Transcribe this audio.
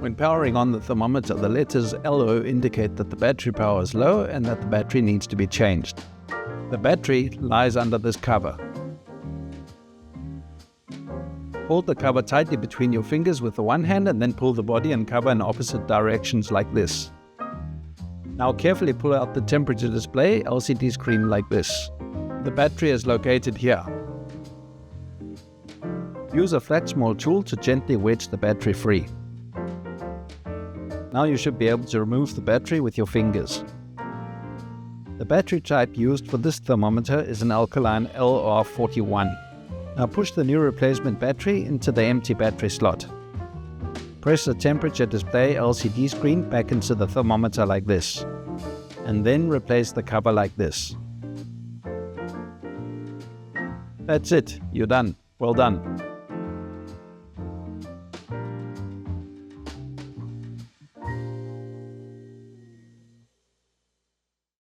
When powering on the thermometer, the letters LO indicate that the battery power is low and that the battery needs to be changed. The battery lies under this cover. Hold the cover tightly between your fingers with the one hand and then pull the body and cover in opposite directions like this. Now carefully pull out the temperature display LCD screen like this. The battery is located here. Use a flat small tool to gently wedge the battery free. Now you should be able to remove the battery with your fingers. The battery type used for this thermometer is an alkaline LR41. Now push the new replacement battery into the empty battery slot. Press the temperature display LCD screen back into the thermometer like this, and then replace the cover like this. That's it, you're done. Well done.